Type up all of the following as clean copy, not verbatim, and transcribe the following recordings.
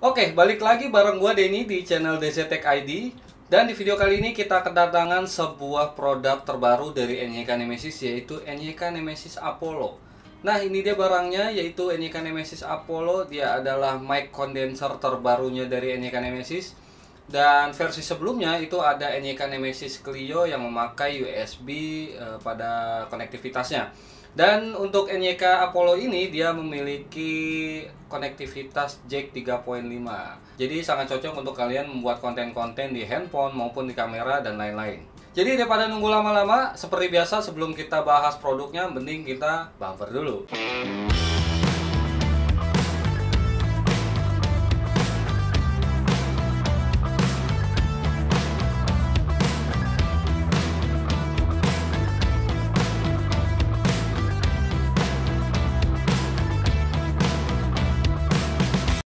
Oke, balik lagi bareng gua Denny di channel DZ Tech ID. Dan di video kali ini kita kedatangan sebuah produk terbaru dari NYK Nemesis, yaitu NYK Nemesis Apollo. Nah, ini dia barangnya, yaitu NYK Nemesis Apollo. Dia adalah mic condenser terbarunya dari NYK Nemesis. Dan versi sebelumnya itu ada NYK Nemesis Clio yang memakai USB pada konektivitasnya. Dan untuk NYK Apollo ini dia memiliki konektivitas jack 3.5. Jadi sangat cocok untuk kalian membuat konten-konten di handphone maupun di kamera dan lain-lain. Jadi daripada nunggu lama-lama, seperti biasa sebelum kita bahas produknya, mending kita bumper dulu.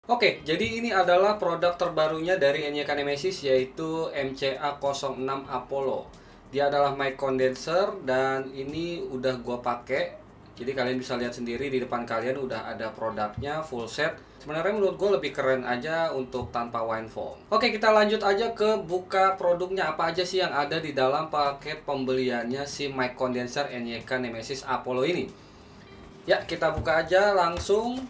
Oke, jadi ini adalah produk terbarunya dari NYK Nemesis, yaitu MCA06 Apollo. Dia adalah mic condenser dan ini udah gua pakai. Jadi kalian bisa lihat sendiri di depan kalian udah ada produknya full set. Sebenarnya menurut gue lebih keren aja untuk tanpa waveform. Oke, kita lanjut aja ke buka produknya. Apa aja sih yang ada di dalam paket pembeliannya si mic condenser NYK Nemesis Apollo ini? Ya, kita buka aja langsung.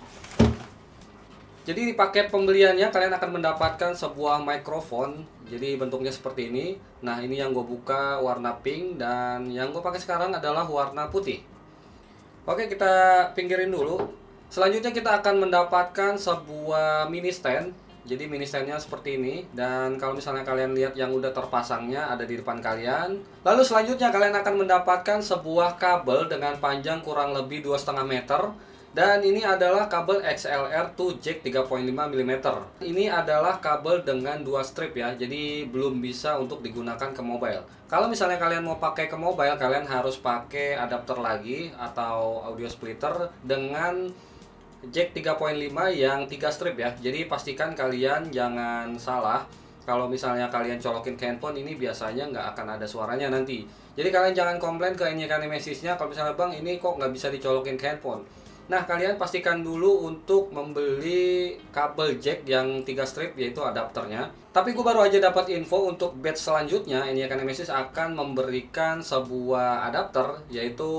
Jadi di paket pembeliannya kalian akan mendapatkan sebuah mikrofon. Jadi bentuknya seperti ini. Nah, ini yang gue buka warna pink dan yang gue pakai sekarang adalah warna putih. Oke, kita pinggirin dulu. Selanjutnya kita akan mendapatkan sebuah mini stand. Jadi mini standnya seperti ini. Dan kalau misalnya kalian lihat yang udah terpasangnya ada di depan kalian. Lalu selanjutnya kalian akan mendapatkan sebuah kabel dengan panjang kurang lebih 2,5 meter. Dan ini adalah kabel XLR to jack 3.5 mm. Ini adalah kabel dengan 2 strip ya, jadi belum bisa untuk digunakan ke mobile. Kalau misalnya kalian mau pakai ke mobile, kalian harus pakai adapter lagi atau audio splitter dengan jack 3.5 yang 3 strip ya. Jadi pastikan kalian jangan salah. Kalau misalnya kalian colokin ke handphone, ini biasanya nggak akan ada suaranya nanti. Jadi kalian jangan komplain ke NYK Nemesisnya kalau misalnya bang ini kok nggak bisa dicolokin ke handphone. Nah, kalian pastikan dulu untuk membeli kabel jack yang 3 strip, yaitu adapternya. Tapi gue baru aja dapat info untuk batch selanjutnya NYK Nemesis akan memberikan sebuah adapter, yaitu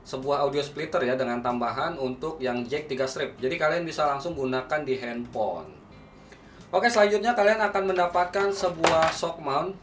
sebuah audio splitter ya, dengan tambahan untuk yang jack 3 strip. Jadi kalian bisa langsung gunakan di handphone. Oke, selanjutnya kalian akan mendapatkan sebuah shock mount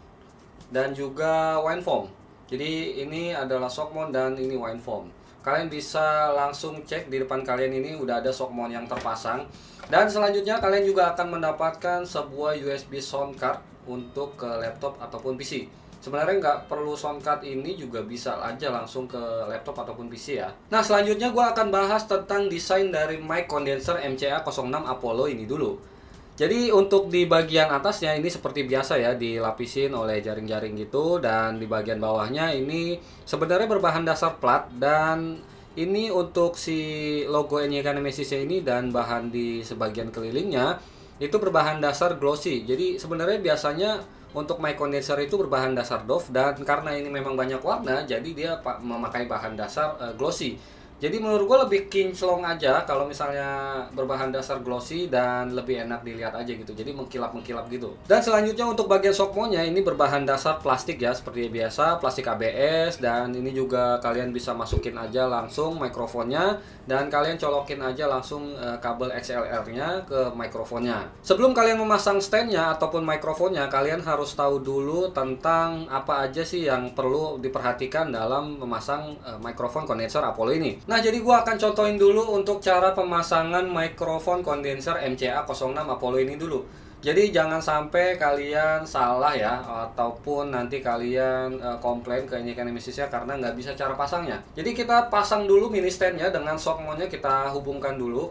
dan juga waveform. Jadi ini adalah shock mount dan ini waveform. Kalian bisa langsung cek di depan kalian ini udah ada shock mount yang terpasang. Dan selanjutnya kalian juga akan mendapatkan sebuah USB sound card untuk ke laptop ataupun PC. Sebenarnya nggak perlu sound card ini, juga bisa aja langsung ke laptop ataupun PC ya. Nah, selanjutnya gue akan bahas tentang desain dari mic condenser MCA06 Apollo ini dulu. Jadi untuk di bagian atasnya ini seperti biasa ya, dilapisin oleh jaring-jaring gitu. Dan di bagian bawahnya ini sebenarnya berbahan dasar plat. Dan ini untuk si logo NYK Nemesis ini dan bahan di sebagian kelilingnya itu berbahan dasar glossy. Jadi sebenarnya biasanya untuk mic condenser itu berbahan dasar doff. Dan karena ini memang banyak warna, jadi dia memakai bahan dasar glossy. Jadi menurut gue lebih kinclong aja kalau misalnya berbahan dasar glossy dan lebih enak dilihat aja gitu. Jadi mengkilap-mengkilap gitu. Dan selanjutnya untuk bagian shock mount-nya ini berbahan dasar plastik ya, seperti biasa, plastik ABS. Dan ini juga kalian bisa masukin aja langsung mikrofonnya. Dan kalian colokin aja langsung kabel XLR-nya ke mikrofonnya. Sebelum kalian memasang stand-nya ataupun mikrofonnya, kalian harus tahu dulu tentang apa aja sih yang perlu diperhatikan dalam memasang mikrofon kondenser Apollo ini. Nah, jadi gua akan contohin dulu untuk cara pemasangan mikrofon kondenser MCA06 Apollo ini dulu. Jadi jangan sampai kalian salah ya, ataupun nanti kalian komplain ke NYK Nemesis-nya karena nggak bisa cara pasangnya. Jadi kita pasang dulu mini stand-nya dengan shock mount-nya, kita hubungkan dulu.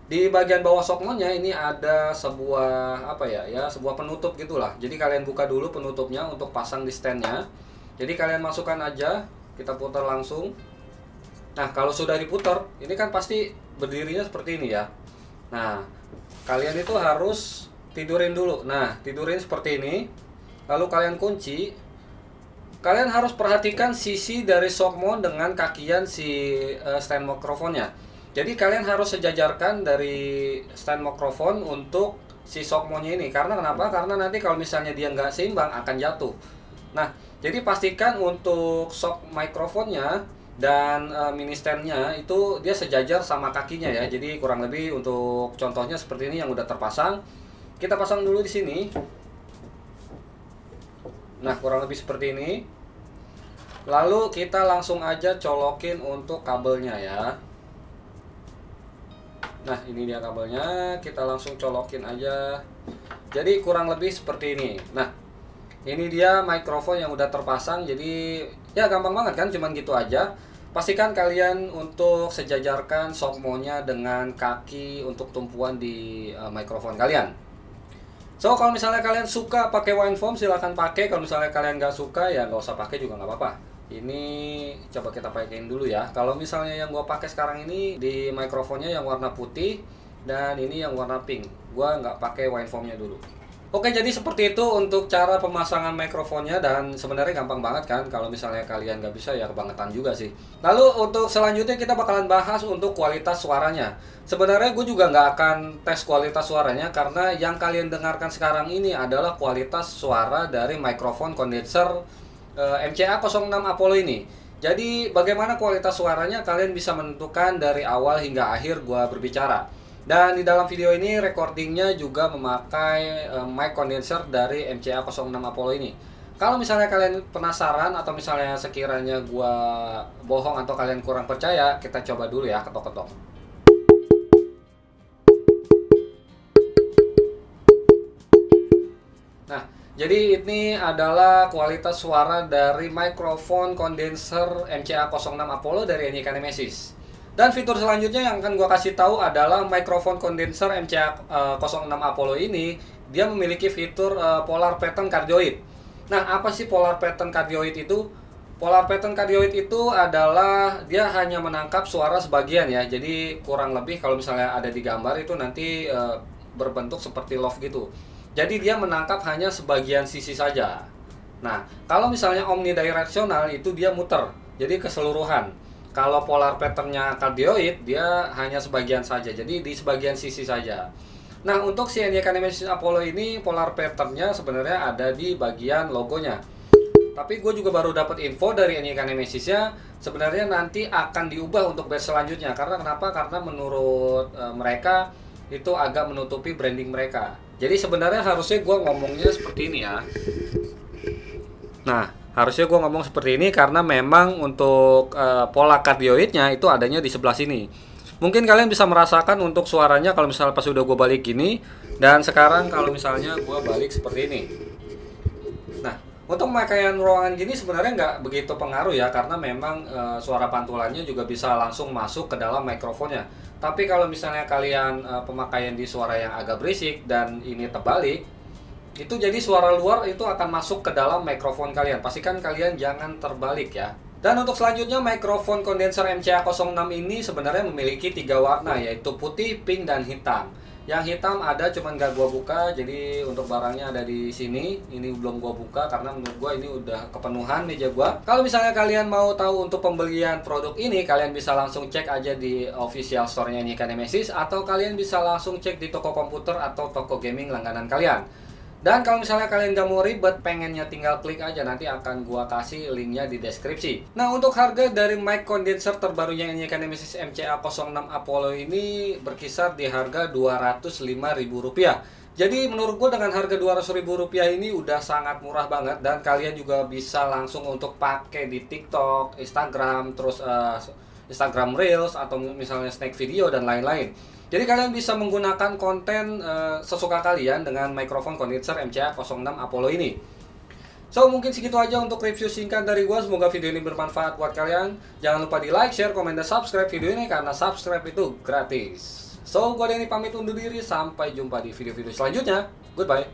Di bagian bawah shock mount-nya ini ada sebuah sebuah penutup gitulah. Jadi kalian buka dulu penutupnya untuk pasang di stand-nya. Jadi kalian masukkan aja, kita putar langsung. Nah, kalau sudah diputar, ini kan pasti berdirinya seperti ini ya. Nah, kalian itu harus tidurin dulu. Nah, tidurin seperti ini. Lalu kalian kunci. Kalian harus perhatikan sisi dari shock mount dengan kakian si stand mikrofonnya. Jadi kalian harus sejajarkan dari stand mikrofon untuk si Shockmo-nya ini. Karena kenapa? Karena nanti kalau misalnya dia nggak seimbang akan jatuh. Nah, jadi pastikan untuk shock microphone-nya dan mini stand-nya itu dia sejajar sama kakinya ya. Jadi kurang lebih untuk contohnya seperti ini yang udah terpasang. Kita pasang dulu di sini. Nah, kurang lebih seperti ini. Lalu kita langsung aja colokin untuk kabelnya ya. Nah, ini dia kabelnya, kita langsung colokin aja. Jadi kurang lebih seperti ini. Nah, ini dia mikrofon yang udah terpasang. Jadi ya gampang banget kan, cuman gitu aja. Pastikan kalian untuk sejajarkan Shockmo-nya dengan kaki untuk tumpuan di mikrofon kalian. So, kalau misalnya kalian suka pakai wineform silahkan pakai. Kalau misalnya kalian nggak suka ya nggak usah pakai juga nggak apa-apa. Ini coba kita pakein dulu ya. Kalau misalnya yang gua pakai sekarang ini di mikrofonnya yang warna putih dan ini yang warna pink. Gua nggak pakai wineformnya dulu. Oke, jadi seperti itu untuk cara pemasangan mikrofonnya, dan sebenarnya gampang banget kan. Kalau misalnya kalian nggak bisa ya kebangetan juga sih. Lalu untuk selanjutnya kita bakalan bahas untuk kualitas suaranya. Sebenarnya gue juga nggak akan tes kualitas suaranya karena yang kalian dengarkan sekarang ini adalah kualitas suara dari mikrofon kondenser MCA06 Apollo ini. Jadi bagaimana kualitas suaranya kalian bisa menentukan dari awal hingga akhir gua berbicara. Dan di dalam video ini recordingnya juga memakai mic condenser dari MCA06 Apollo ini. Kalau misalnya kalian penasaran atau misalnya sekiranya gua bohong atau kalian kurang percaya, kita coba dulu ya ketok-ketok. Nah, jadi ini adalah kualitas suara dari mikrofon kondenser MCA06 Apollo dari NYK Nemesis. Dan fitur selanjutnya yang akan gua kasih tahu adalah mikrofon kondenser MCA06 Apollo ini dia memiliki fitur polar pattern cardioid. Nah, apa sih polar pattern cardioid itu? Polar pattern cardioid itu adalah dia hanya menangkap suara sebagian ya. Jadi kurang lebih kalau misalnya ada di gambar itu nanti berbentuk seperti love gitu. Jadi dia menangkap hanya sebagian sisi saja. Nah, kalau misalnya omnidirectional itu dia muter, jadi keseluruhan. Kalau polar patternnya cardioid dia hanya sebagian saja, jadi di sebagian sisi saja. Nah, untuk si NYK Nemesis Apollo ini polar patternnya sebenarnya ada di bagian logonya. Tapi gue juga baru dapat info dari NYK Nemesisnya, sebenarnya nanti akan diubah untuk batch selanjutnya. Karena kenapa? Karena menurut mereka itu agak menutupi branding mereka. Jadi sebenarnya harusnya gue ngomongnya seperti ini ya. Nah, harusnya gue ngomong seperti ini karena memang untuk pola cardioidnya itu adanya di sebelah sini. Mungkin kalian bisa merasakan untuk suaranya kalau misalnya pas udah gue balik gini. Dan sekarang kalau misalnya gue balik seperti ini. Nah, untuk pemakaian ruangan gini sebenarnya nggak begitu pengaruh ya. Karena memang suara pantulannya juga bisa langsung masuk ke dalam mikrofonnya. Tapi kalau misalnya kalian pemakaian di suara yang agak berisik dan ini terbalik, itu jadi suara luar itu akan masuk ke dalam mikrofon kalian. Pastikan kalian jangan terbalik ya. Dan untuk selanjutnya mikrofon kondenser MCA06 ini sebenarnya memiliki 3 warna, yaitu putih, pink, dan hitam. Yang hitam ada cuman gak gua buka, jadi untuk barangnya ada di sini. Ini belum gua buka karena menurut gua ini udah kepenuhan meja gua. Kalau misalnya kalian mau tahu untuk pembelian produk ini, kalian bisa langsung cek aja di official store-nya NYK Nemesis, atau kalian bisa langsung cek di toko komputer atau toko gaming langganan kalian. Dan kalau misalnya kalian gak mau ribet, pengennya tinggal klik aja, nanti akan gua kasih linknya di deskripsi. Nah, untuk harga dari mic condenser terbarunya NYK Nemesis MCA06 Apollo ini berkisar di harga Rp205.000. Jadi menurut gua dengan harga Rp200.000 ini udah sangat murah banget, dan kalian juga bisa langsung untuk pakai di TikTok, Instagram, terus Instagram Reels, atau misalnya snack video dan lain-lain. Jadi kalian bisa menggunakan konten sesuka kalian dengan mikrofon kondenser MCA06 Apollo ini. So, mungkin segitu aja untuk review singkat dari gua. Semoga video ini bermanfaat buat kalian. Jangan lupa di like, share, komen, dan subscribe video ini karena subscribe itu gratis. So, gua Denny pamit undur diri. Sampai jumpa di video-video selanjutnya. Goodbye.